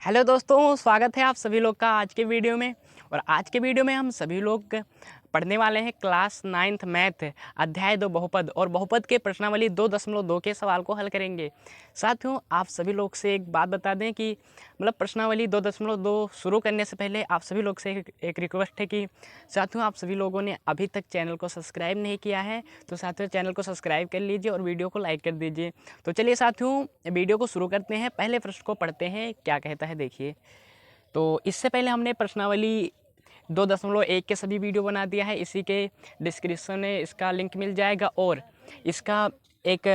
Hello दोस्तों, स्वागत है आप सभी लोग का आज के वीडियो में। और आज के वीडियो में हम सभी लोग पढ़ने वाले हैं क्लास 9th मैथ अध्याय 2 बहुपद और बहुपद के प्रश्नावली 2.2 के सवाल को हल करेंगे। साथियों, आप सभी लोग से एक बात बता दें कि प्रश्नावली 2.2 शुरू करने से पहले आप सभी लोग से एक रिक्वेस्ट है कि साथियों, आप सभी लोगों ने अभी तक चैनल को सब्सक्राइब नहीं किया है तो साथियों चैनल को सब्सक्राइब कर लीजिए और वीडियो को लाइक कर दीजिए। तो चलिए साथियों, वीडियो को शुरू करते हैं। पहले प्रश्न को पढ़ते हैं, क्या कहता है देखिए। तो इससे पहले हमने प्रश्नावली 2.1 के सभी वीडियो बना दिया है, इसी के डिस्क्रिप्शन में इसका लिंक मिल जाएगा। और इसका एक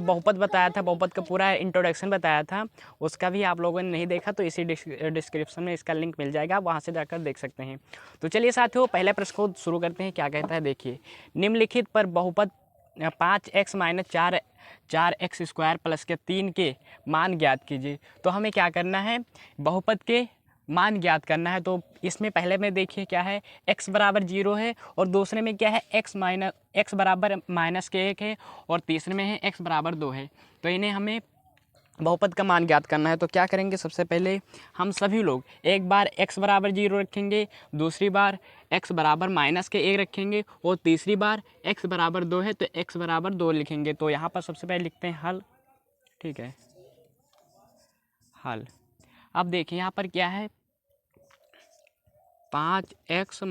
बहुपद बताया था, बहुपद का पूरा इंट्रोडक्शन बताया था, उसका भी आप लोगों ने नहीं देखा तो इसी डिस्क्रिप्शन में इसका लिंक मिल जाएगा, आप वहाँ से जाकर देख सकते हैं। तो चलिए साथियों, पहले प्रश्न को शुरू करते हैं। क्या कहता है देखिए, निम्नलिखित पर बहुपद 5x - 4x स्क्वायर प्लस के 3 के मान ज्ञात कीजिए। तो हमें क्या करना है, बहुपद के मान ज्ञात करना है। तो इसमें पहले में देखिए क्या है, x बराबर 0 है और दूसरे में क्या है x बराबर -1 है और तीसरे में है x बराबर 2 है। तो इन्हें हमें बहुपद का मान ज्ञात करना है। तो क्या करेंगे, सबसे पहले हम सभी लोग एक बार x बराबर 0 रखेंगे, दूसरी बार x बराबर -1 रखेंगे और तीसरी बार x बराबर 2 है तो x बराबर 2 लिखेंगे। तो यहाँ पर सबसे पहले लिखते हैं हल। ठीक है, हल। अब देखिए यहाँ पर क्या है, 5x -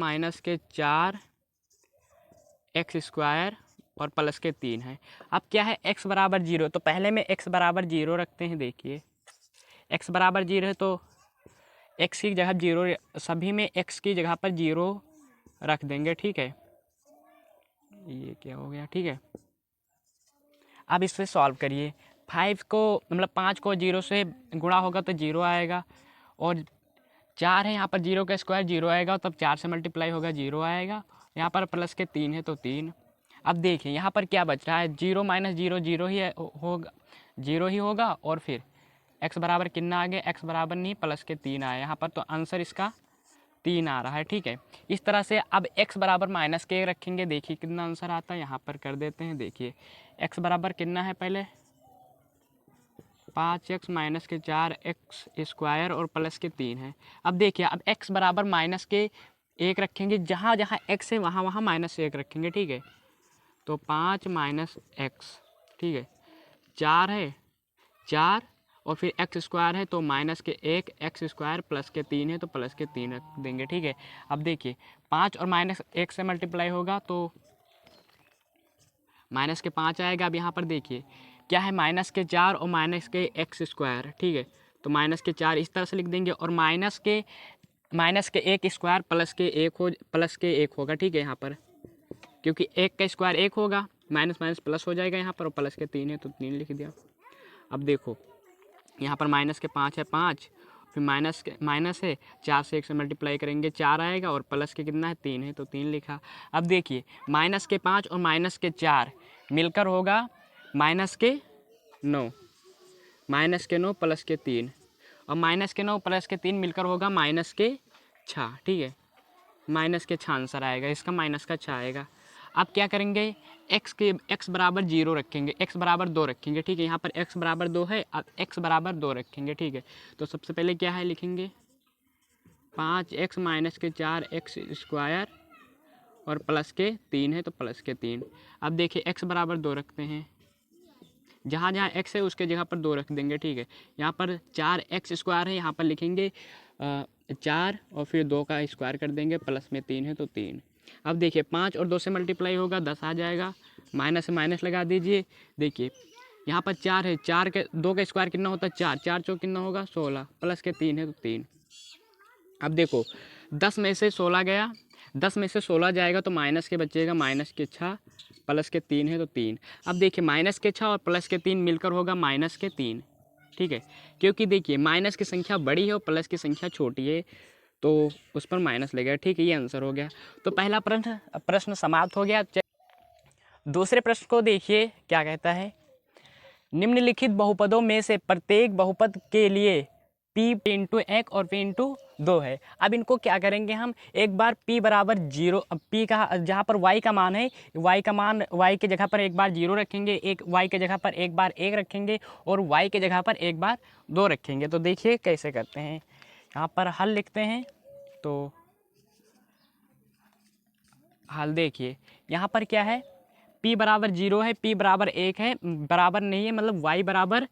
4x स्क्वायर और प्लस के 3 है। अब क्या है, x बराबर 0, तो पहले में x बराबर 0 रखते हैं। देखिए x बराबर 0 है तो x की जगह 0, सभी में x की जगह पर 0 रख देंगे। ठीक है, ये क्या हो गया। ठीक है, अब इससे सॉल्व करिए। 5 को 0 से गुणा होगा तो 0 आएगा और 4 है यहाँ पर, 0 का स्क्वायर 0 आएगा, तब 4 से मल्टीप्लाई होगा 0 आएगा। यहाँ पर प्लस के 3 है तो 3। अब देखिए यहाँ पर क्या बच रहा है, 0 - 0 0 ही होगा, 0 ही होगा। और फिर x बराबर कितना आ गया, x बराबर नहीं प्लस के 3 आया यहाँ पर, तो आंसर इसका 3 आ रहा है। ठीक है, इस तरह से अब x बराबर -1 रखेंगे, देखिए कितना आंसर आता है। यहाँ पर कर देते हैं। देखिए x बराबर कितना है, पहले 5x - 4x स्क्वायर और प्लस के 3 है। अब देखिए, अब x बराबर -1 रखेंगे, जहाँ जहाँ x है वहाँ वहाँ -1 रखेंगे। ठीक है, तो 5 - x, ठीक है, 4 है, 4 और फिर x स्क्वायर है तो -1 x स्क्वायर प्लस के 3 है तो प्लस के 3 रख देंगे। ठीक है, अब देखिए 5 और -1 से मल्टीप्लाई होगा तो -5 आएगा। अब यहाँ पर देखिए क्या है, -4 और -x स्क्वायर। ठीक है, तो -4 इस तरह से लिख देंगे और -1 स्क्वायर प्लस के 1 होगा। ठीक है, यहाँ पर क्योंकि 1 का स्क्वायर 1 होगा, माइनस माइनस प्लस हो जाएगा यहाँ पर, और प्लस के 3 है तो 3 लिख दिया। अब देखो यहाँ पर -5 है 5, फिर माइनस है 4 से 1 से मल्टीप्लाई करेंगे 4 आएगा और प्लस के कितना है 3 है तो 3 लिखा। अब देखिए -5 और -4 मिलकर होगा -9, -9 प्लस के 3 और -9 प्लस के 3 मिलकर होगा -6। ठीक है, -6 आंसर आएगा इसका, -6 आएगा। अब क्या करेंगे, x बराबर 0 रखेंगे, x बराबर 2 रखेंगे। ठीक है, यहाँ पर x बराबर 2 है, अब x बराबर 2 रखेंगे। ठीक है, तो सबसे पहले क्या है, लिखेंगे 5x - 4x स्क्वायर और प्लस के 3 है तो प्लस के 3। अब देखिए x बराबर 2 रखते हैं, जहाँ जहाँ x है उसके जगह पर 2 रख देंगे। ठीक है, यहाँ पर 4x स्क्वायर है, यहाँ पर लिखेंगे 4 और फिर 2 का स्क्वायर कर देंगे, प्लस में 3 है तो 3। अब देखिए 5 और 2 से मल्टीप्लाई होगा 10 आ जाएगा, माइनस से माइनस लगा दीजिए। देखिए यहाँ पर 4 है, 4 के 2 का स्क्वायर कितना होता है 4, 4 चौक कितना होगा 16, प्लस के 3 है तो 3। अब देखो 10 में से 16 गया, 10 में से 16 जाएगा तो माइनस के बचेगा -6, प्लस के 3 है तो 3। अब देखिए -6 और प्लस के 3 मिलकर होगा -3। ठीक है, क्योंकि देखिए माइनस की संख्या बड़ी है और प्लस की संख्या छोटी है तो उस पर माइनस लगेगा। ठीक है, ये आंसर हो गया। तो पहला प्रश्न समाप्त हो गया। दूसरे प्रश्न को देखिए, क्या कहता है, निम्नलिखित बहुपदों में से प्रत्येक बहुपद के लिए P इंटू 1 और P इंटू 2 है। अब इनको क्या करेंगे हम, एक बार P बराबर 0, P का जहाँ पर Y का मान है, Y का मान Y के जगह पर एक बार 0 रखेंगे, एक Y के जगह पर एक बार 1 रखेंगे और Y के जगह पर एक बार 2 रखेंगे। तो देखिए कैसे करते हैं, यहाँ पर हल लिखते हैं। तो हल देखिए, यहाँ पर क्या है, P बराबर 0 है, P बराबर 1 है, बराबर नहीं है, मतलब Y बराबर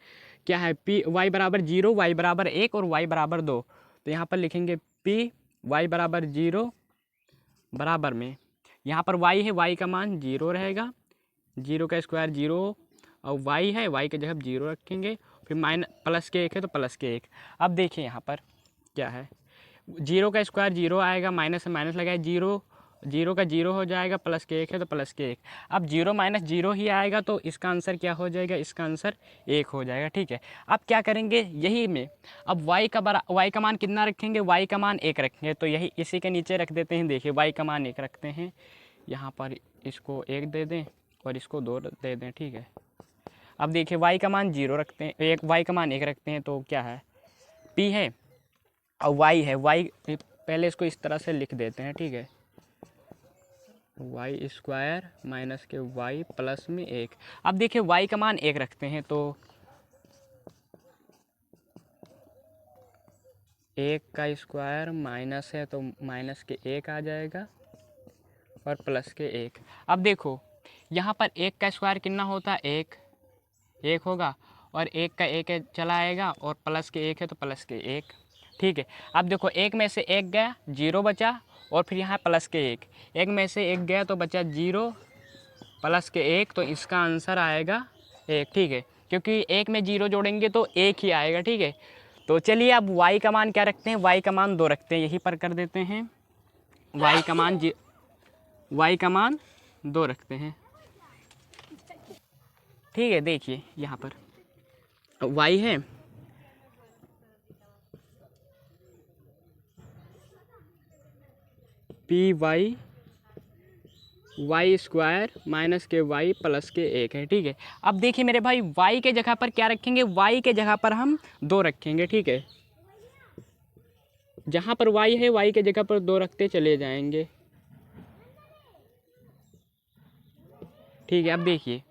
क्या है, Y बराबर 0, Y बराबर 1 और Y बराबर 2। तो यहाँ पर लिखेंगे P Y बराबर 0 बराबर में, यहाँ पर Y है, Y का मान 0 रहेगा, 0 का स्क्वायर 0, और Y है, Y के जगह 0 रखेंगे, फिर माइनस प्लस के 1 है तो प्लस के 1। अब देखिए यहाँ पर क्या है, 0 का स्क्वायर 0 आएगा, माइनस से माइनस लगाए, 0 का 0 हो जाएगा, प्लस के 1 है तो प्लस के 1। अब 0 माइनस 0 ही आएगा, तो इसका आंसर क्या हो जाएगा, इसका आंसर 1 हो जाएगा। ठीक है, अब क्या करेंगे, यही में अब y का मान कितना रखेंगे, y का मान 1 रखेंगे, तो यही इसी के नीचे रख देते हैं। देखिए y का मान 1 रखते हैं, यहाँ पर इसको 1 दे दें और इसको 2 दे दें। ठीक है, अब देखिए y का मान 0 रखते हैं, y का मान 1 रखते हैं, तो क्या है, p है और y है, y पहले इसको इस तरह से लिख देते हैं। ठीक है, वाई स्क्वायर माइनस के वाई प्लस में 1। अब देखिए y का मान 1 रखते हैं, तो 1 का स्क्वायर माइनस है तो माइनस के 1 आ जाएगा और प्लस के 1। अब देखो यहाँ पर 1 का स्क्वायर कितना होता है, 1 होगा, और 1 का 1 चला आएगा और प्लस के 1 है तो प्लस के 1। ठीक है, अब देखो 1 में से 1 गया, 0 बचा, और फिर यहाँ प्लस के 1 में से 1 गया तो बचा 0 प्लस के 1, तो इसका आंसर आएगा 1। ठीक है, क्योंकि 1 में 0 जोड़ेंगे तो 1 ही आएगा। ठीक है, तो चलिए अब y का मान क्या रखते हैं, y का मान 2 रखते हैं, यहीं पर कर देते हैं, y का मान 2 रखते हैं। ठीक है, देखिए यहाँ पर y है, y स्क्वायर माइनस के y प्लस के 1 है। ठीक है, अब देखिए मेरे भाई y के जगह पर क्या रखेंगे, y के जगह पर हम 2 रखेंगे। ठीक है, जहाँ पर y है y के जगह पर 2 रखते चले जाएंगे। ठीक है, अब देखिए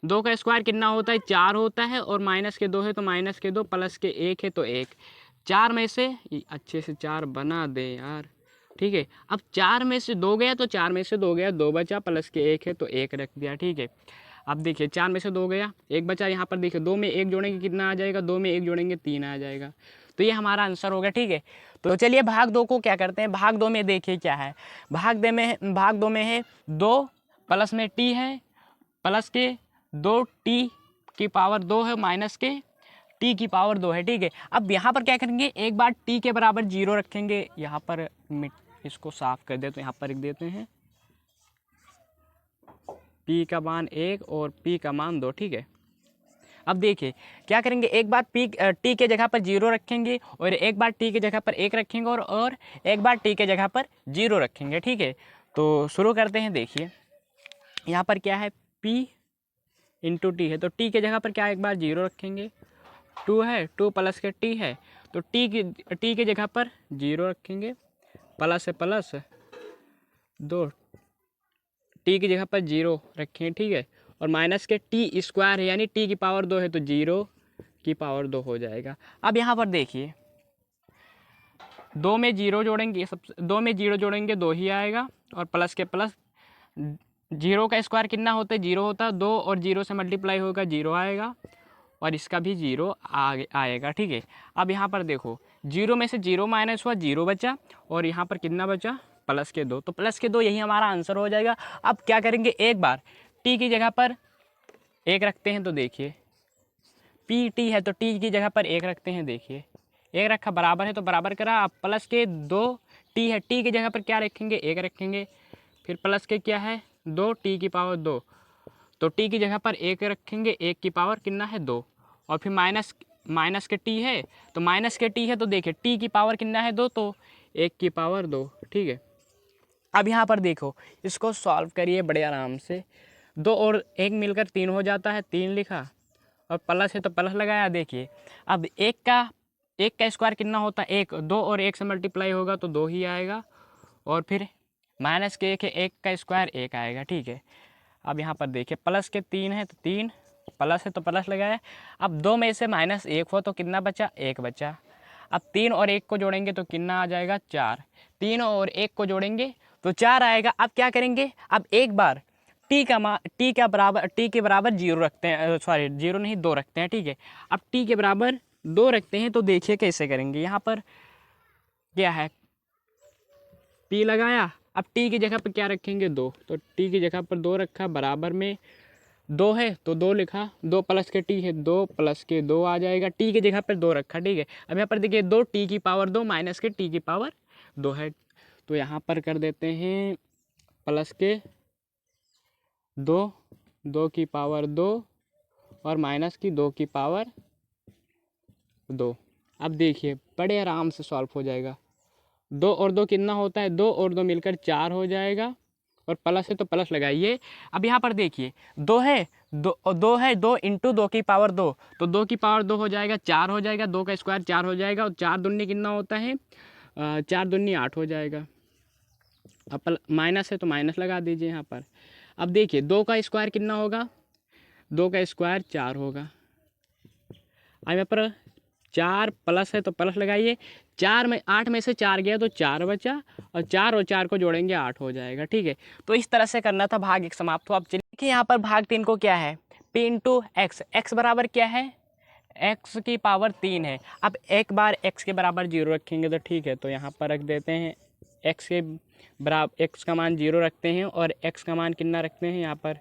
2 का स्क्वायर कितना होता है, 4 होता है, और माइनस के 2 है तो माइनस के 2, प्लस के 1 है तो 1। 4 में से अच्छे से 4 बना दे यार। ठीक है, अब 4 में से 2 गया तो 4 में से 2 गया, 2 बचा, प्लस के 1 है तो 1 रख दिया। ठीक है, अब देखिए 4 में से 2 गया, 1 बचा, यहाँ पर देखिए 2 में 1 जोड़ेंगे कितना आ जाएगा, 2 में 1 जोड़ेंगे 3 आ जाएगा। तो ये हमारा आंसर होगा। ठीक है, तो चलिए भाग 2 को क्या करते हैं, भाग 2 में देखिए क्या है, भाग 2 में है 2 प्लस में t है, प्लस के 2 t की पावर 2 है, माइनस के t की पावर 2 है। ठीक है, अब यहाँ पर क्या करेंगे, एक बार t के बराबर 0 रखेंगे, यहाँ पर इसको साफ कर दे तो यहाँ पर लिख देते हैं p का मान 1 और p का मान 2। ठीक है, अब देखिए क्या करेंगे, एक बार t के जगह पर 0 रखेंगे और एक बार t के जगह पर 1 रखेंगे और एक बार t के जगह पर 0 रखेंगे। ठीक है, तो शुरू करते हैं। देखिए यहाँ पर क्या है, p इंटू टी है, तो t के जगह पर क्या एक बार 0 रखेंगे, 2 है, 2 प्लस के t है, तो t के जगह पर 0 रखेंगे, प्लस है प्लस 2, t की जगह पर 0 रखेंगे। ठीक है, और माइनस के t स्क्वायर है, यानी t की पावर 2 है तो 0 की पावर 2 हो जाएगा। अब यहाँ पर देखिए 2 में 0 जोड़ेंगे, 2 में 0 जोड़ेंगे 2 ही आएगा, और प्लस के प्लस 0 का स्क्वायर कितना होता है, 0 होता है, 2 और 0 से मल्टीप्लाई होगा 0 आएगा, और इसका भी 0 आएगा। ठीक है, अब यहाँ पर देखो 0 में से 0 माइनस हुआ, 0 बचा, और यहाँ पर कितना बचा, प्लस के 2, तो प्लस के 2 यही हमारा आंसर हो जाएगा। अब क्या करेंगे, एक बार t की जगह पर 1 रखते हैं, तो देखिए pt है तो t की जगह पर 1 रखते हैं, देखिए 1 रखा, बराबर है तो बराबर करा, अब प्लस के 2 t है, t की जगह पर क्या रखेंगे, 1 रखेंगे, फिर प्लस के क्या है 2 t की पावर 2, तो t की जगह पर 1 रखेंगे, 1 की पावर कितना है 2, और फिर माइनस के t है, तो माइनस के t है तो देखिए t की पावर कितना है 2, तो 1 की पावर 2। ठीक है, अब यहाँ पर देखो इसको सॉल्व करिए बड़े आराम से, 2 और 1 मिलकर 3 हो जाता है, 3 लिखा, और प्लस है तो प्लस लगाया। देखिए अब 1 का एक का स्क्वायर कितना होता है, एक, दो और एक से मल्टीप्लाई होगा तो दो ही आएगा, और फिर माइनस के एक है, एक का स्क्वायर एक आएगा, ठीक है। अब यहाँ पर देखिए प्लस के तीन है तो तीन, प्लस है तो प्लस लगाया। अब दो में से माइनस एक हो तो कितना बचा, एक बचा। अब तीन और एक को जोड़ेंगे तो कितना आ जाएगा, चार। तीन और एक को जोड़ेंगे तो चार आएगा। अब क्या करेंगे, अब एक बार टी के बराबर जीरो रखते हैं, सॉरी जीरो नहीं, दो रखते हैं, ठीक है। अब टी के बराबर दो रखते हैं तो देखिए कैसे करेंगे। यहाँ पर क्या है, पी लगाया, अब टी की जगह पर क्या रखेंगे, दो, तो टी की जगह पर दो रखा, बराबर में दो है तो दो लिखा, दो प्लस के टी है, दो प्लस के दो आ जाएगा, टी की जगह पर दो रखा, ठीक है। अब यहाँ पर देखिए दो टी की पावर दो माइनस के टी की पावर दो है, तो यहाँ पर कर देते हैं प्लस के दो, दो की पावर दो और माइनस की दो की पावर दो। अब देखिए बड़े आराम से सॉल्व हो जाएगा। दो और दो कितना होता है, दो और दो मिलकर चार हो जाएगा, और प्लस है तो प्लस लगाइए। अब यहाँ पर देखिए दो है, दो है, दो इंटू दो की पावर दो, तो दो की पावर दो हो जाएगा, चार हो जाएगा, दो का स्क्वायर चार हो जाएगा, और चार दूनी कितना होता है, चार दूनी आठ हो जाएगा। अब माइनस है तो माइनस लगा दीजिए यहाँ पर। अब देखिए दो का स्क्वायर कितना होगा, दो का स्क्वायर चार होगा। अब यहाँ पर चार प्लस है तो प्लस लगाइए, चार में आठ में से चार गया तो चार बचा, और चार को जोड़ेंगे आठ हो जाएगा, ठीक है। तो इस तरह से करना था, भाग एक समाप्त हो। अब चलिए देखिए यहाँ पर भाग तीन को क्या है, पी इंटू एक्स, एक्स बराबर क्या है, एक्स की पावर तीन है। अब एक बार एक्स के बराबर जीरो रखेंगे तो ठीक है, तो यहाँ पर रख देते हैं एक्स के बराबर, एक्स का मान जीरो रखते हैं, और एक्स का मान कितना रखते हैं, यहाँ पर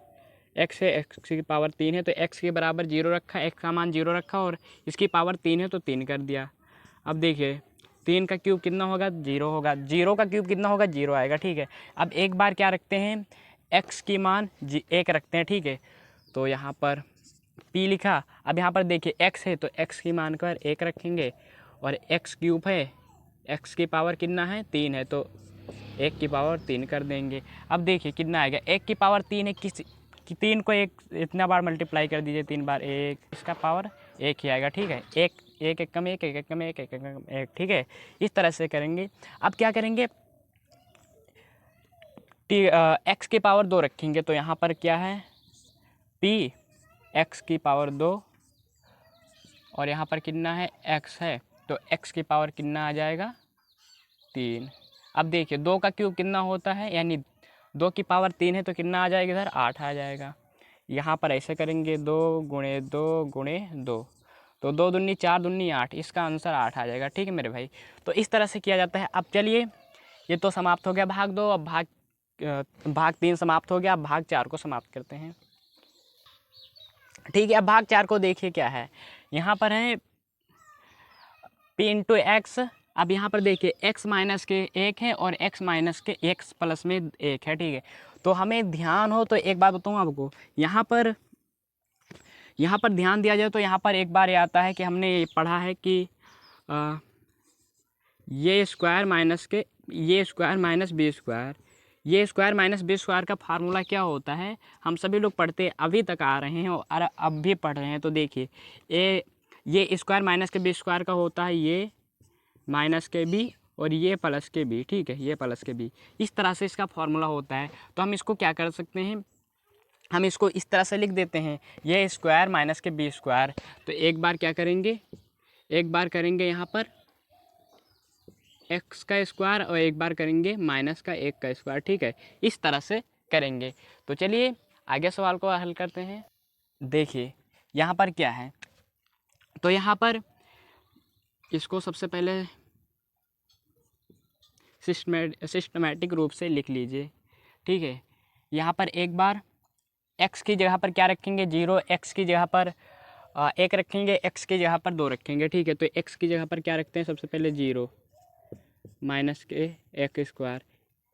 एक्स है, एक्स की पावर तीन है तो एक्स के बराबर जीरो रखा, एक्स का मान जीरो रखा, और इसकी पावर तीन है तो तीन कर दिया। अब देखिए तीन का क्यूब कितना होगा, जीरो होगा, जीरो का क्यूब कितना होगा, जीरो आएगा, ठीक है। अब एक बार क्या रखते हैं, एक्स की मान एक रखते हैं, ठीक है। तो यहाँ पर पी लिखा। अब यहाँ पर देखिए एक्स है तो एक्स की मान पर एक रखेंगे, और एक्स क्यूब है, एक्स की पावर कितना है, तीन है, तो एक की पावर तीन कर देंगे। अब देखिए कितना आएगा, एक की पावर तीन है, कि तीन को एक इतना बार मल्टीप्लाई कर दीजिए, तीन बार एक, इसका पावर एक ही आएगा, ठीक है। एक एक एक कम एक, एक एक कम एक, एक एक कम एक, ठीक है। इस तरह से करेंगे। अब क्या करेंगे, एक्स की पावर दो रखेंगे, तो यहाँ पर क्या है, पी एक्स की पावर दो, और यहाँ पर कितना है, एक्स है, तो एक्स की पावर कितना आ जाएगा, तीन। अब देखिए दो का क्यूब कितना होता है, यानी दो की पावर तीन है तो कितना आ जाएगा, इधर आठ आ जाएगा। यहाँ पर ऐसे करेंगे, दो गुणे दो, तो दो दूनी चार दूनी आठ, इसका आंसर आठ आ जाएगा, ठीक है मेरे भाई। तो इस तरह से किया जाता है। अब चलिए ये तो समाप्त हो गया भाग दो, अब भाग तीन समाप्त हो गया, अब भाग चार को समाप्त करते हैं, ठीक है। अब भाग चार को देखिए क्या है, यहाँ पर है पी इंटू एक्स। अब यहाँ पर देखिए एक्स माइनस के एक है और एक्स माइनस के एक्स प्लस में एक है, ठीक है। तो हमें ध्यान हो तो एक बात बताऊँ आपको, यहाँ पर ध्यान दिया जाए तो यहाँ पर एक बार ये आता है कि हमने ये पढ़ा है कि ये स्क्वायर माइनस के ये स्क्वायर माइनस बी स्क्वायर, ये स्क्वायर माइनस बी स्क्वायर का फार्मूला क्या होता है, हम सभी लोग पढ़ते अभी तक आ रहे हैं और अब भी पढ़ रहे हैं। तो देखिए ये स्क्वायर माइनस के बी स्क्वायर का होता है, ये माइनस के बी और ये प्लस के बी, ठीक है, ये प्लस के बी, इस तरह से इसका फार्मूला होता है। तो हम इसको क्या कर सकते हैं, हम इसको इस तरह से लिख देते हैं, ये स्क्वायर माइनस के बी स्क्वायर। तो एक बार क्या करेंगे, एक बार करेंगे यहाँ पर एक्स का स्क्वायर और एक बार करेंगे माइनस का एक का स्क्वायर, ठीक है, इस तरह से करेंगे। तो चलिए आगे सवाल को हल करते हैं। देखिए यहाँ पर क्या है, तो यहाँ पर इसको सबसे पहले सिस्टमेटिक रूप से लिख लीजिए, ठीक है। यहाँ पर एक बार x की जगह पर क्या रखेंगे, जीरो, x की जगह पर एक रखेंगे, x की जगह पर दो रखेंगे, ठीक है। तो x की जगह पर क्या रखते हैं, सबसे पहले जीरो माइनस के एक स्क्वायर,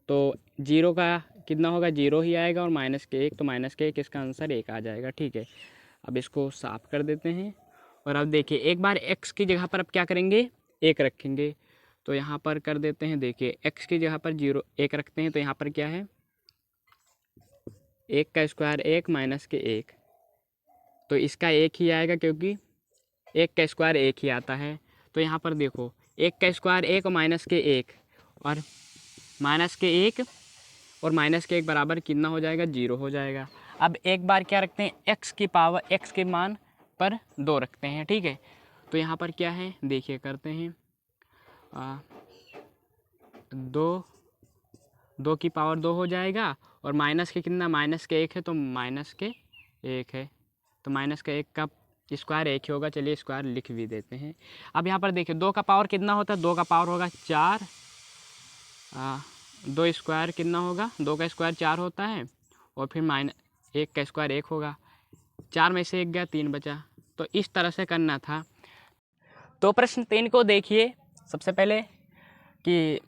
तो जीरो का कितना होगा, जीरो ही आएगा, और माइनस के एक, तो माइनस के एक, इसका आंसर एक आ जाएगा, ठीक है। अब इसको साफ कर देते हैं, और अब देखिए एक बार x की जगह पर अब क्या करेंगे, एक रखेंगे, तो यहाँ पर कर देते हैं, देखिए x की जगह पर जीरो एक रखते हैं, तो यहाँ पर क्या है, एक का स्क्वायर एक माइनस के एक, तो इसका एक ही आएगा क्योंकि एक का स्क्वायर एक ही आता है। तो यहाँ पर देखो एक का स्क्वायर एक और माइनस के एक, और माइनस के एक और माइनस के एक बराबर कितना हो जाएगा, 0 हो जाएगा। अब एक बार क्या रखते हैं, x की पावर, x के मान पर 2 रखते हैं, ठीक है। तो यहाँ पर क्या है देखिए, करते हैं 2 की पावर 2 हो जाएगा, और माइनस के कितना, माइनस के 1 है तो माइनस के 1 है, तो माइनस के 1 का स्क्वायर 1 ही होगा। चलिए स्क्वायर लिख भी देते हैं। अब यहाँ पर देखिए 2 का पावर कितना होता है, 2 का पावर होगा 4, 2 स्क्वायर कितना होगा, 2 का स्क्वायर 4 होता है, और फिर माइनस 1 का स्क्वायर 1 होगा, 4 में से 1 गया 3 बचा। तो इस तरह से करना था। तो प्रश्न 3 को देखिए सबसे पहले कि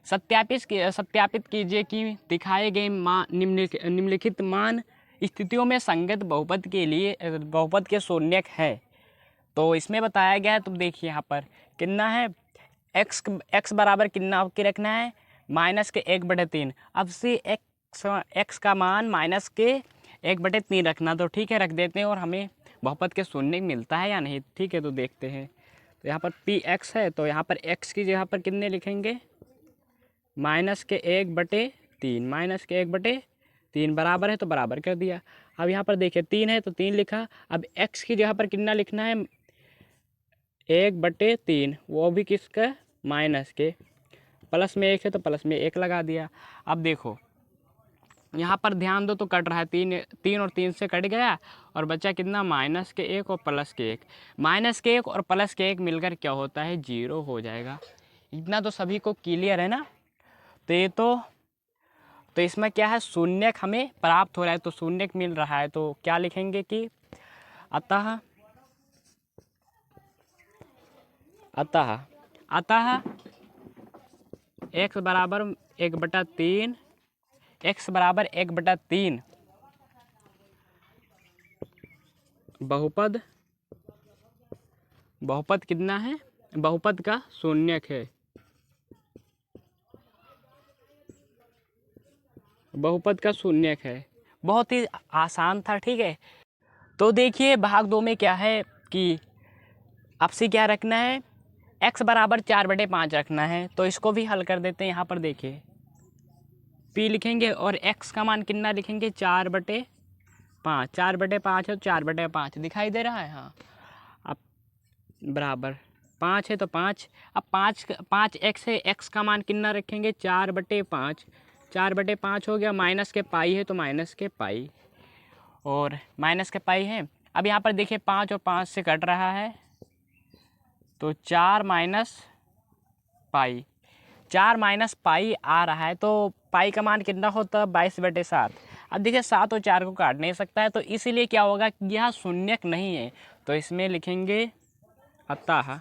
सत्यापित कीजिए कि दिखाए गए निम्नलिखित मान स्थितियों में संगत बहुपद के लिए बहुपद के शून्यक है। तो इसमें बताया गया है, तो देखिए यहाँ पर कितना है, x बराबर कितना आपके रखना है, माइनस के 1/3। अब से x का मान माइनस के 1/3 रखना, तो ठीक है रख देते हैं, और हमें बहुपद के शून्य मिलता है या नहीं, ठीक है। तो देखते हैं, तो यहाँ पर px है, तो यहाँ पर x की जगह पर कितने लिखेंगे, माइनस के 1/3, माइनस के 1/3 बराबर है तो बराबर कर दिया। अब यहाँ पर देखिए 3 है तो 3 लिखा। अब x की जगह पर कितना लिखना है, 1/3, वो भी किसका, माइनस के, प्लस में 1 है तो प्लस में 1 लगा दिया। अब देखो यहाँ पर ध्यान दो तो कट रहा है, 3 और 3 से कट गया, और बचा कितना, माइनस के 1 और प्लस के 1। माइनस के 1 और प्लस के 1 मिलकर क्या होता है, 0 हो जाएगा। इतना तो सभी को क्लियर है ना। तो ये तो इसमें क्या है, शून्यक हमें प्राप्त हो रहा है, तो शून्यक मिल रहा है, तो क्या लिखेंगे कि अतः x बराबर 1/3, x बराबर 1/3 बहुपद कितना है, बहुपद का शून्यक है, बहुपद का शून्यक है। बहुत ही आसान था, ठीक है। तो देखिए भाग 2 में क्या है कि आपसे क्या रखना है, x बराबर 4/5 रखना है, तो इसको भी हल कर देते हैं। यहाँ पर देखिए p लिखेंगे और x का मान कितना लिखेंगे, 4/5, 4/5 है तो 4/5 दिखाई दे रहा है, हाँ। अब बराबर 5 है तो 5, अब 5x है, x का मान कितना रखेंगे, 4/5, 4/5 हो गया, माइनस के पाई है तो माइनस के पाई, और माइनस के पाई है। अब यहाँ पर देखिए 5 और 5 से कट रहा है, तो 4 माइनस पाई, 4 माइनस पाई आ रहा है, तो पाई का मान कितना होता है, 22/7। अब देखिए 7 और 4 को काट नहीं सकता है, तो इसीलिए क्या होगा कि यह शून्यक नहीं है, तो इसमें लिखेंगे अतः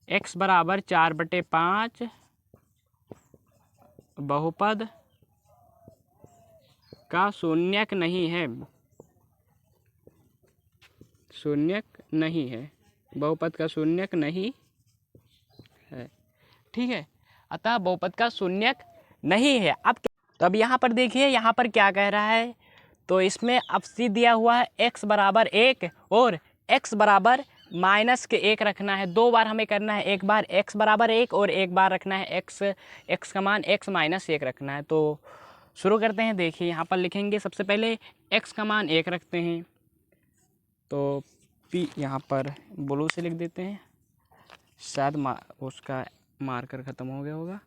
x बराबर 4/5 बहुपद का शून्यक नहीं है, शून्यक नहीं है, बहुपद का शून्यक नहीं है, ठीक है। अतः बहुपद का शून्यक नहीं है। अब यहाँ पर देखिए, यहाँ पर क्या कह रहा है, तो इसमें अवधि दिया हुआ है x बराबर 1 और x बराबर माइनस के 1 रखना है। 2 बार हमें करना है, एक बार x बराबर 1 और एक बार रखना है x का मान x माइनस 1 रखना है। तो शुरू करते हैं। देखिए यहाँ पर लिखेंगे सबसे पहले x का मान 1 रखते हैं, तो p यहाँ पर ब्लू से लिख देते हैं, शायद उसका मार्कर ख़त्म हो गया होगा,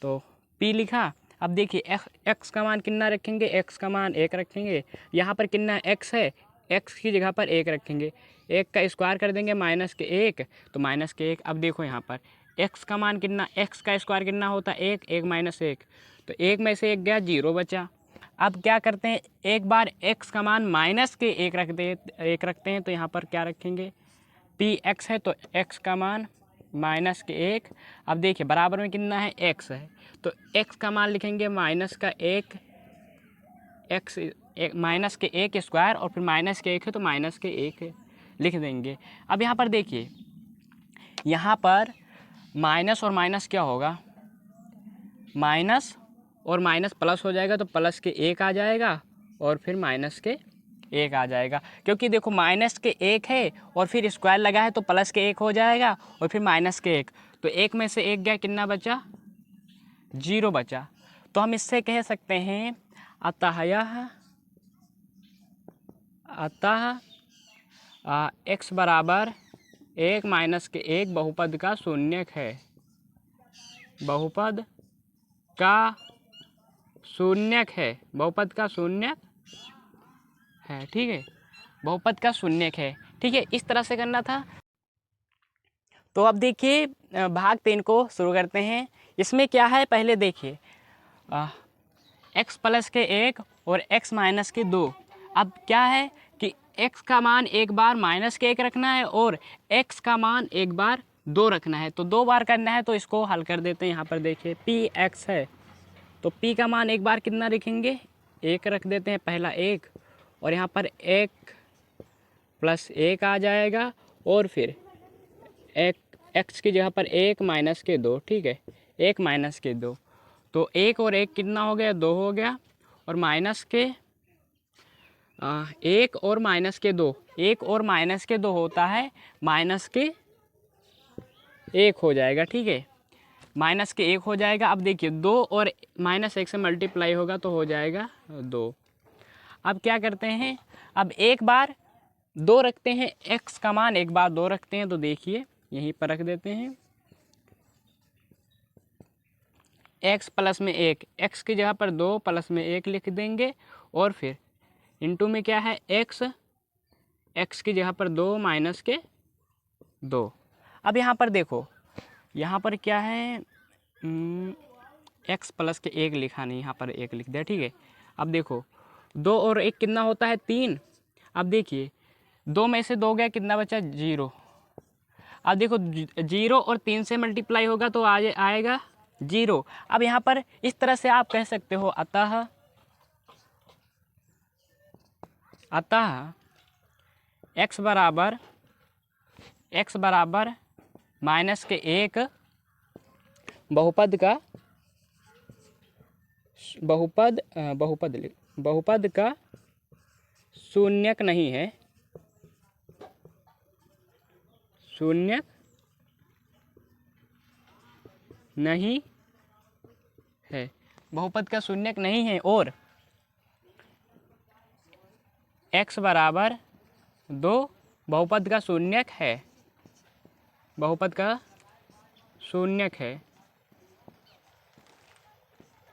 तो p लिखा। अब देखिए x का मान कितना रखेंगे, x का मान 1 रखेंगे, यहाँ पर कितना x है, x की जगह पर 1 रखेंगे, 1 का स्क्वायर कर देंगे माइनस के 1, तो माइनस के 1। अब देखो यहाँ पर x का मान कितना, x का स्क्वायर कितना होता है 1, 1 माइनस 1, तो 1 में से 1 गया, 0 बचा। अब क्या करते हैं, एक बार x का मान माइनस के 1 रखते हैं, तो यहाँ पर क्या रखेंगे, px है तो x का मान माइनस के 1। अब देखिए बराबर में कितना है, x है, तो x का मान लिखेंगे माइनस का 1, माइनस के 1 स्क्वायर, और फिर माइनस के 1 है तो माइनस के 1 लिख देंगे। अब यहाँ पर देखिए, यहाँ पर माइनस और माइनस क्या होगा, माइनस और माइनस प्लस हो जाएगा, तो प्लस के 1 आ जाएगा, और फिर माइनस के एक आ जाएगा, क्योंकि देखो माइनस के एक है और फिर स्क्वायर लगा है तो प्लस के एक हो जाएगा और फिर माइनस के एक, तो एक में से एक गया, कितना बचा, 0 बचा। तो हम इससे कह सकते हैं अतः x बराबर 1 माइनस के 1 बहुपद का शून्यक है, बहुपद का शून्यक है, बहुपद का शून्यक है, ठीक है, बहुपद का शून्यक है, ठीक है। इस तरह से करना था। तो अब देखिए भाग 3 को शुरू करते हैं। इसमें क्या है, पहले देखिए x प्लस के 1 और x माइनस के 2। अब क्या है कि x का मान एक बार माइनस के 1 रखना है और x का मान एक बार 2 रखना है, तो 2 बार करना है, तो इसको हल कर देते हैं। यहाँ पर देखिए px है, तो p का मान एक बार कितना रखेंगे, 1 रख देते हैं, पहला 1, और यहाँ पर 1 प्लस 1 आ जाएगा, और फिर x की जगह पर 1 माइनस के 2, ठीक है, 1 माइनस के 2, तो 1 और 1 कितना हो गया, 2 हो गया, और माइनस के 1 और माइनस के 2, 1 और माइनस के 2 होता है माइनस के 1 हो जाएगा, ठीक है, माइनस के 1 हो जाएगा। अब देखिए 2 और माइनस 1 से मल्टीप्लाई होगा तो हो जाएगा 2। अब क्या करते हैं, अब एक बार 2 रखते हैं, x का मान एक बार 2 रखते हैं, तो देखिए यहीं पर रख देते हैं, x प्लस में 1, x की जगह पर 2 प्लस में 1 लिख देंगे, और फिर इनटू में क्या है x की जगह पर 2 माइनस के 2। अब यहाँ पर देखो, यहाँ पर क्या है, x प्लस के 1 लिखा नहीं, यहाँ पर 1 लिख दिया, ठीक है। अब देखो 2 और 1 कितना होता है, 3। अब देखिए 2 में से 2 गया, कितना बचा, 0। अब देखो 0 और 3 से मल्टीप्लाई होगा तो आएगा 0। अब यहाँ पर इस तरह से आप कह सकते हो, अतः x बराबर माइनस के 1 बहुपद का शून्यक नहीं है, शून्यक नहीं है, बहुपद का शून्यक नहीं है, और x बराबर 2 बहुपद का शून्यक है, बहुपद का शून्यक है,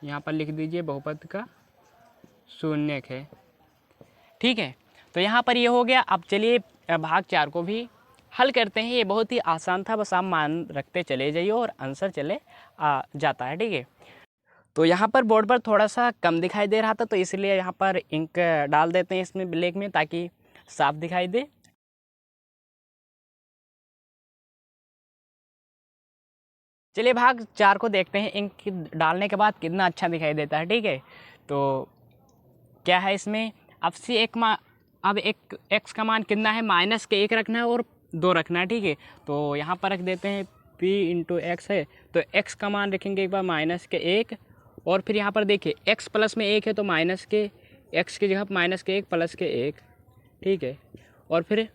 यहाँ पर लिख दीजिए बहुपद का शून्यक है, ठीक है। तो यहाँ पर ये हो गया। अब चलिए भाग 4 को भी हल करते हैं। ये बहुत ही आसान था, बस आप मान रखते चले जाइए और आंसर चले जाता है, ठीक है। तो यहाँ पर बोर्ड पर थोड़ा सा कम दिखाई दे रहा था, तो इसलिए यहाँ पर इंक डाल देते हैं इसमें ब्लैक में, ताकि साफ दिखाई दे। चलिए भाग 4 को देखते हैं, इंक डालने के बाद कितना अच्छा दिखाई देता है, ठीक है। तो क्या है इसमें, अब एक x का मान कितना है, माइनस के 1 रखना है और 2 रखना है, ठीक है। तो यहाँ पर रख देते हैं p इंटू एक्स है, तो x का मान रखेंगे एक बार माइनस के 1, और फिर यहाँ पर देखिए x प्लस में 1 है, तो माइनस के x की जगह माइनस के 1 प्लस के 1, ठीक है, और फिर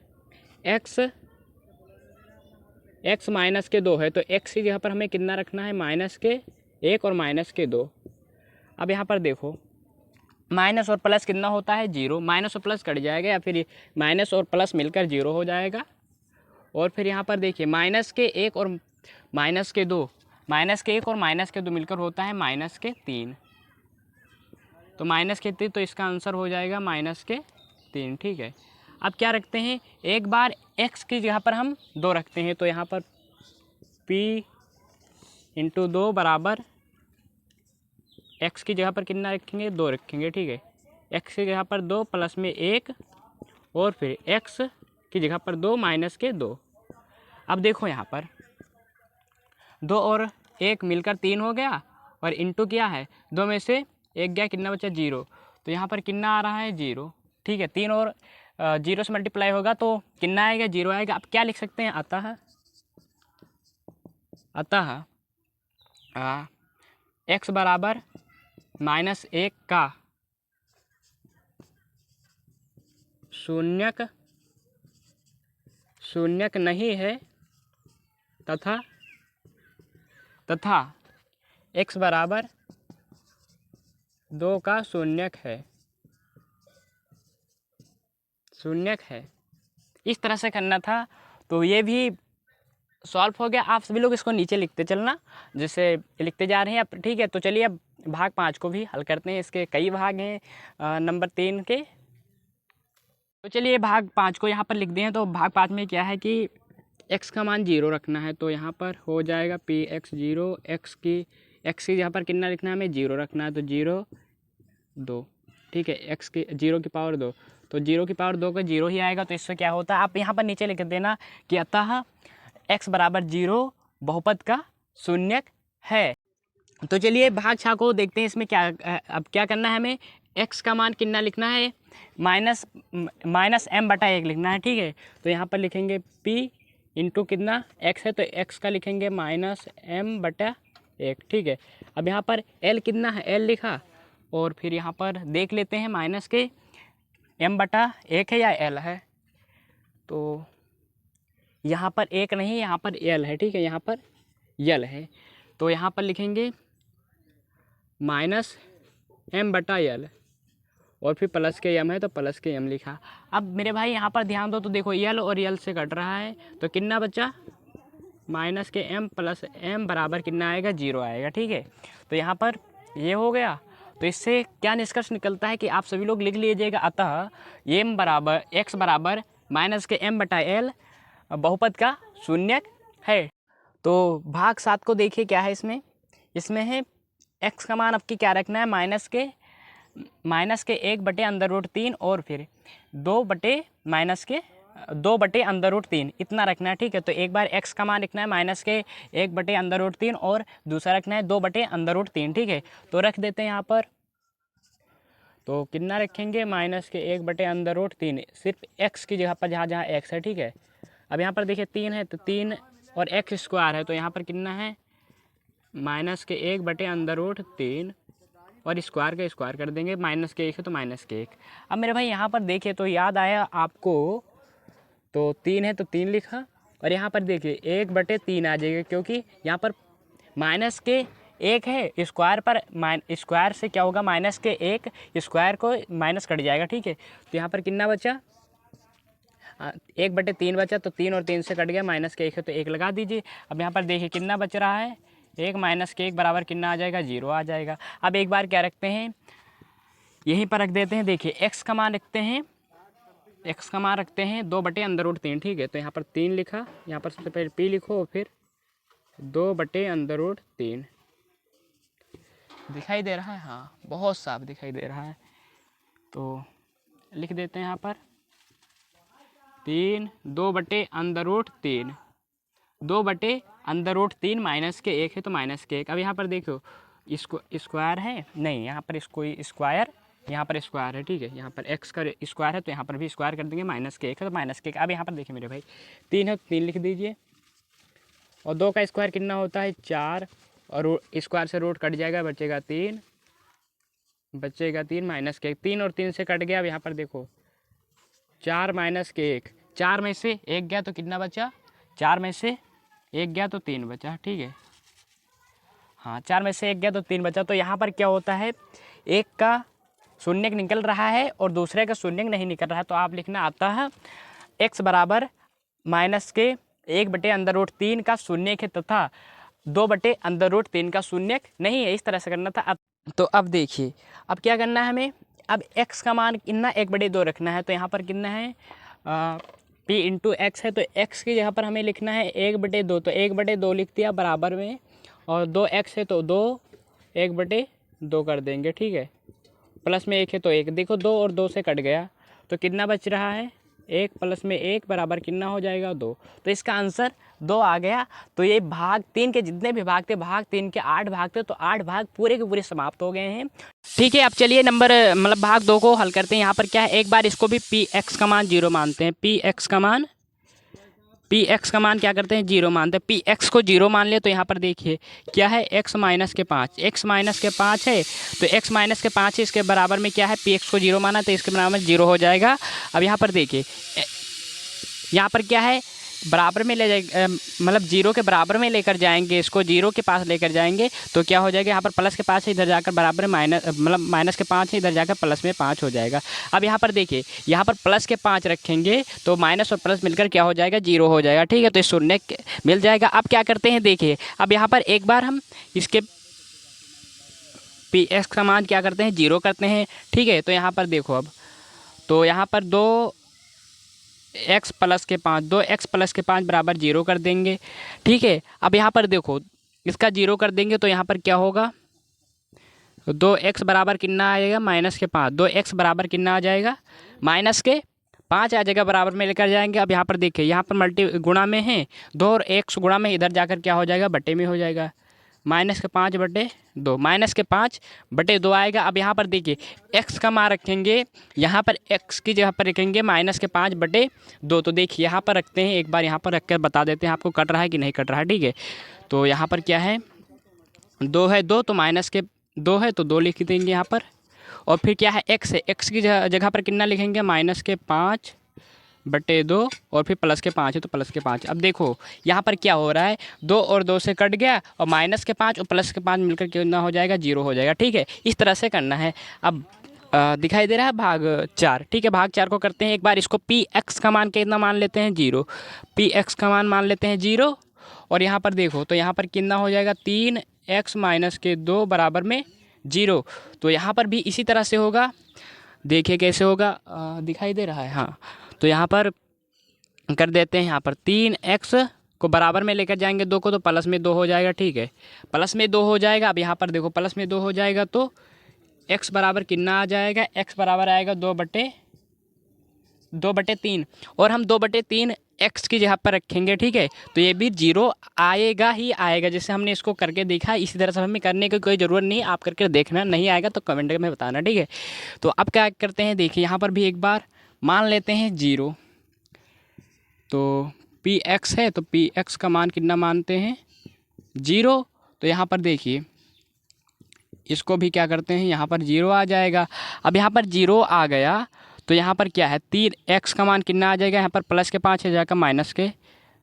x माइनस के 2 है, तो x की जगह पर हमें कितना रखना है, माइनस के 1 और माइनस के 2। अब यहाँ पर देखो माइनस और प्लस कितना होता है, 0, माइनस और प्लस कट जाएगा, या फिर माइनस और प्लस मिलकर 0 हो जाएगा। और फिर यहाँ पर देखिए माइनस के 1 और माइनस के 2, माइनस के 1 और माइनस के 2 मिलकर होता है माइनस के 3, तो माइनस के 3, तो इसका आंसर हो जाएगा माइनस के 3, ठीक है। अब क्या रखते हैं, एक बार x की जगह पर हम 2 रखते हैं, तो यहाँ पर p इंटू 2 बराबर x की जगह पर कितना रखेंगे, 2 रखेंगे, ठीक है। x की जगह पर 2 प्लस में 1, और फिर x की जगह पर 2 माइनस के 2। अब देखो यहाँ पर 2 और 1 मिलकर 3 हो गया, और इंटू क्या है, 2 में से 1 गया, कितना बचा, 0, तो यहाँ पर कितना आ रहा है, 0, ठीक है। 3 और 0 से मल्टीप्लाई होगा तो कितना आएगा, 0 आएगा। अब क्या लिख सकते हैं, अतः x बराबर -1 का शून्यक नहीं है तथा x बराबर 2 का शून्यक है। इस तरह से करना था। तो ये भी सॉल्व हो गया। आप सभी लोग इसको नीचे लिखते चलना, जैसे लिखते जा रहे हैं अब, ठीक है। तो चलिए अब भाग 5 को भी हल करते हैं। इसके कई भाग हैं नंबर 3 के। तो चलिए भाग 5 को यहाँ पर लिख दें। तो भाग 5 में क्या है कि x का मान 0 रखना है। तो यहाँ पर हो जाएगा px 0, x की यहाँ पर कितना लिखना है, हमें 0 रखना है। तो 0 2, ठीक है। x की 0 की पावर 2, तो 0 की पावर 2 का 0 ही आएगा। तो इससे क्या होता है, आप यहाँ पर नीचे लिख देना कि अतः x बराबर 0 बहुपद का शून्यक है। तो चलिए भाग 6 को देखते हैं। इसमें क्या अब क्या करना है, हमें x का मान कितना लिखना है, माइनस m बटा 1 लिखना है, ठीक है। तो यहाँ पर लिखेंगे p इंटू कितना x है, तो x का लिखेंगे माइनस m बटा 1, ठीक है। अब यहाँ पर l कितना है, l लिखा, और फिर यहाँ पर देख लेते हैं माइनस के m बटा 1 है या l है। तो यहाँ पर 1 नहीं, यहाँ पर l है, ठीक है। यहाँ पर l है, तो यहाँ पर लिखेंगे माइनस m बटा l, और फिर प्लस के m है तो प्लस के m लिखा। अब मेरे भाई यहाँ पर ध्यान दो, तो देखो l और l से कट रहा है, तो कितना बचा, माइनस के m प्लस m बराबर कितना आएगा, 0 आएगा, ठीक है। तो यहाँ पर ये हो गया। तो इससे क्या निष्कर्ष निकलता है कि आप सभी लोग लिख लीजिएगा, अतः m बराबर x बराबर माइनस के m बटा l बहुपद का शून्यक है। तो भाग 7 को देखिए क्या है इसमें है x का मान आपकी क्या रखना है, माइनस के 1 बटे अंदर रूट 3 और फिर 2 बटे अंदर रूट 3 इतना रखना है, ठीक है। तो एक बार x का मान लिखना है माइनस के 1 बटे अंदर रूट 3 और दूसरा रखना है 2 बटे अंदर रूट 3, ठीक है। तो रख देते हैं यहाँ पर। तो कितना रखेंगे, माइनस के 1 बटे अंदर रूट 3 सिर्फ x की जगह पर जहाँ x है, ठीक है। अब यहाँ पर देखिए 3 है, तो 3 और x स्क्वायर है, तो यहाँ पर कितना है, माइनस के 1 बटे अंदर रूट 3 और स्क्वायर का स्क्वायर कर देंगे, माइनस के 1 है तो माइनस के 1। अब मेरे भाई यहाँ पर देखिए तो याद आया आपको, तो 3 है तो 3 लिखा, और यहाँ पर देखिए 1 बटे 3 आ जाएगा, क्योंकि यहाँ पर माइनस के 1 है, स्क्वायर पर स्क्वायर से क्या होगा, माइनस के 1 स्क्वायर को माइनस कट जाएगा, ठीक है। तो यहाँ पर कितना बचा, 1 बटे 3 बचा, तो 3 और 3 से कट गया, माइनस के 1 है तो 1 लगा दीजिए। अब यहाँ पर देखिए कितना बच रहा है, 1 माइनस के 1 बराबर कितना आ जाएगा, 0 आ जाएगा। अब एक बार क्या रखते हैं, यहीं पर रख देते हैं। देखिए x का मान रखते हैं 2 बटे अंदर रूट 3, ठीक है। तो यहाँ पर 3 लिखा, यहाँ पर सबसे पहले p लिखो, फिर 2 बटे अंदर रूट 3 दिखाई दे रहा है, हाँ बहुत साफ दिखाई दे रहा है। तो लिख देते हैं यहाँ पर 2 बटे अंदर रूट 3, 2 बटे अंदर रूट 3 माइनस के 1 है तो माइनस के 1। अब यहाँ पर देखो इसको स्क्वायर है, नहीं यहाँ पर इसको स्क्वायर, यहाँ पर स्क्वायर है, ठीक है। यहाँ पर x का स्क्वायर है तो यहाँ पर भी स्क्वायर कर देंगे, माइनस के 1 है तो माइनस के 1। अब यहाँ पर देखिए मेरे भाई 3 है तो 3 लिख दीजिए, और 2 का स्क्वायर कितना होता है, 4, और स्क्वायर से रूट कट जाएगा, बचेगा 3 माइनस के 1, 3 और 3 से कट गया। अब यहाँ पर देखो 4 माइनस के 1, 4 में से 1 गया तो कितना बचा, 4 में से 1 गया तो 3 बचा, ठीक है। हाँ 4 में से 1 गया तो 3 बचा। तो यहाँ पर क्या होता है, एक का शून्यक निकल रहा है और दूसरे का शून्यक नहीं निकल रहा है। तो आप लिखना आता है x बराबर माइनस के 1 बटे अंदर रूट 3 का शून्यक है तथा 2 बटे अंदर रूट 3 का शून्यक नहीं है। इस तरह से करना था। तो अब देखिए अब क्या करना है हमें, अब x का मान कितना 1 बटे 2 रखना है। तो यहाँ पर कितना है p इंटू x है, तो x की जगह पर हमें लिखना है 1 बटे 2, तो 1 बटे 2 लिख दिया बराबर में, और 2x है तो 1 बटे 2 कर देंगे, ठीक है। प्लस में 1 है तो 1, देखो 2 और 2 से कट गया तो कितना बच रहा है, 1 प्लस में 1 बराबर कितना हो जाएगा, 2। तो इसका आंसर 2 आ गया। तो ये भाग 3 के जितने भी भाग थे, भाग 3 के 8 भाग थे, तो 8 भाग पूरे के पूरे समाप्त हो गए हैं, ठीक है। अब चलिए भाग 2 को हल करते हैं। यहाँ पर क्या है, एक बार इसको भी px का मान 0 मानते हैं, px का मान पी एक्स का मान क्या करते हैं, जीरो मानते हैं। पी एक्स को जीरो मान लिया तो यहाँ पर देखिए क्या है, एक्स माइनस के 5, एक्स माइनस के 5 है तो एक्स माइनस के 5 है, इसके बराबर में क्या है, पी एक्स को जीरो माना तो इसके बराबर में जीरो हो जाएगा। अब यहाँ पर देखिए यहाँ पर क्या है, बराबर में ले जाए, मतलब जीरो के बराबर में लेकर जाएंगे, इसको जीरो के पास लेकर जाएंगे तो क्या हो जाएगा, यहाँ पर प्लस के 5 है, इधर जाकर बराबर में माइनस, मतलब माइनस के 5 है, इधर जाकर प्लस में 5 हो जाएगा। अब यहाँ पर देखिए यहाँ पर प्लस के 5 रखेंगे तो माइनस और प्लस मिलकर क्या हो जाएगा, जीरो हो जाएगा। ठीक है, तो शून्य मिल जाएगा। अब क्या करते हैं देखिए, अब यहाँ पर एक बार हम इसके पी एक्स का मान क्या करते हैं, जीरो करते हैं। ठीक है, तो यहाँ पर देखो अब तो यहाँ पर 2x प्लस के 5, 2x प्लस के 5 बराबर जीरो कर देंगे। ठीक है, अब यहाँ पर देखो इसका जीरो कर देंगे तो यहाँ पर क्या होगा, 2x बराबर कितना आ जाएगा, माइनस के 5, 2x बराबर कितना आ जाएगा, माइनस के 5 आ जाएगा, बराबर में लेकर जाएंगे। अब यहाँ पर देखिए यहाँ पर मल्टी गुणा में है 2 और x गुणा में, इधर जाकर क्या हो जाएगा, बटे में हो जाएगा, माइनस के 5 बटे 2, माइनस के 5 बटे 2 आएगा। अब यहाँ पर देखिए x का मान रखेंगे, यहाँ पर x की जगह पर रखेंगे माइनस के 5 बटे 2। तो देखिए यहाँ पर रखते हैं, एक बार यहाँ पर रख कर बता देते हैं आपको कट रहा है कि नहीं कट रहा है। ठीक है, तो यहाँ पर क्या है, 2 है 2 तो माइनस के 2 है तो 2 लिख देंगे यहाँ पर। और फिर क्या है, x है, x की जगह पर कितना लिखेंगे, माइनस के 5 बटे 2 और फिर प्लस के 5 है तो प्लस के 5। अब देखो यहाँ पर क्या हो रहा है, 2 और 2 से कट गया और माइनस के 5 और प्लस के 5 मिलकर कितना हो जाएगा, जीरो हो जाएगा। ठीक है, इस तरह से करना है। अब दिखाई दे रहा है भाग 4। ठीक है, भाग 4 को करते हैं एक बार। इसको पी एक्स का मान कितना मान लेते हैं, जीरो, पी एक्स का मान लेते हैं जीरो। और यहाँ पर देखो तो यहाँ पर कितना हो जाएगा, 3x माइनस के 2 बराबर में जीरो। तो यहाँ पर भी इसी तरह से होगा, देखिए कैसे होगा, दिखाई दे रहा है, हाँ। तो यहाँ पर कर देते हैं, यहाँ पर 3x को बराबर में लेकर जाएंगे 2 को तो प्लस में 2 हो जाएगा। ठीक है, प्लस में 2 हो जाएगा। अब यहाँ पर देखो प्लस में 2 हो जाएगा तो x बराबर कितना आ जाएगा, x बराबर आएगा 2 बटे 3 और हम 2 बटे 3 x की जगह पर रखेंगे। ठीक है, तो ये भी जीरो आएगा ही आएगा, जैसे हमने इसको करके देखा इसी तरह से हमें करने की कोई ज़रूरत नहीं, आप करके देखना, नहीं आएगा तो कमेंट में बताना। ठीक है, तो अब क्या करते हैं देखिए, यहाँ पर भी एक बार मान लेते हैं जीरो। तो पी एक्स है तो पी एक्स का मान कितना मानते हैं, जीरो। तो यहाँ पर देखिए इसको भी क्या करते हैं, यहाँ पर जीरो आ जाएगा। अब यहाँ पर जीरो आ गया तो यहाँ पर क्या है, 3x का मान कितना आ जाएगा, यहाँ पर प्लस के 5 है जाकर माइनस के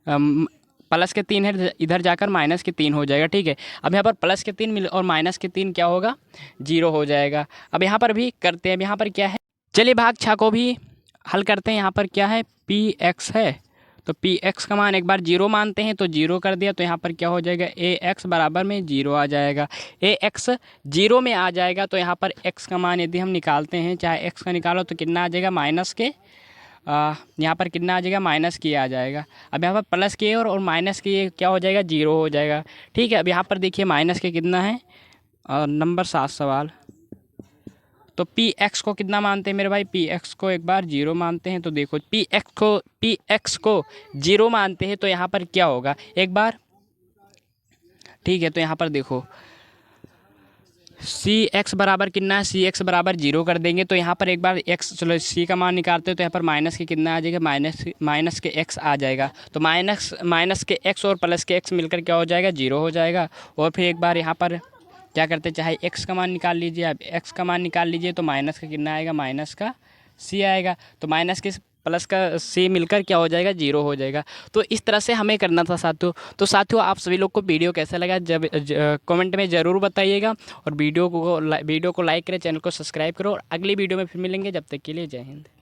प्लस के 3 है, इधर जाकर माइनस के 3 हो जाएगा। ठीक है, अब यहाँ पर प्लस के 3 मिल और माइनस के 3 क्या होगा, जीरो हो जाएगा। अब यहाँ पर भी करते हैं, अब यहाँ पर क्या है, चलिए भाग 6 को भी हल करते हैं। यहाँ पर क्या है, पी एक्स है तो पी एक्स का मान एक बार जीरो मानते हैं तो जीरो कर दिया तो यहाँ पर क्या हो जाएगा, ए एक्स बराबर में जीरो आ जाएगा। ए एक्स जीरो में आ जाएगा तो यहाँ पर एक्स का मान यदि हम निकालते हैं, चाहे एक्स का निकालो तो कितना आ जाएगा, माइनस के यहाँ पर कितना आ जाएगा, माइनस के आ जाएगा। अब यहाँ पर प्लस के और माइनस के क्या हो जाएगा, जीरो हो जाएगा। ठीक है, अब यहाँ पर देखिए माइनस के कितना है, नंबर 7 सवाल। तो पी एक्स को कितना मानते हैं मेरे भाई, पी एक्स को एक बार जीरो मानते हैं। तो देखो पी एक्स को जीरो मानते हैं तो यहाँ पर क्या होगा एक बार। ठीक है, तो यहाँ पर देखो सी एक्स बराबर कितना है, सी एक्स बराबर जीरो कर देंगे तो यहाँ पर एक बार एक्स, चलो सी का मान निकालते हैं तो यहाँ पर माइनस के कितना आ जाएगा, माइनस के एक्स आ जाएगा। तो माइनस के एक्स और प्लस के एक्स मिलकर क्या हो जाएगा, जीरो हो जाएगा। और फिर एक बार यहाँ पर क्या करते हैं, चाहे x का मान निकाल लीजिए, अब x का मान निकाल लीजिए तो माइनस का कितना आएगा, माइनस का c आएगा। तो माइनस के प्लस का c मिलकर क्या हो जाएगा, जीरो हो जाएगा। तो इस तरह से हमें करना था साथियों। तो साथियों आप सभी लोग को वीडियो कैसा लगा जब कमेंट में ज़रूर बताइएगा और वीडियो को लाइक करें, चैनल को सब्सक्राइब करो और अगली वीडियो में फिर मिलेंगे। जब तक के लिए जय हिंद।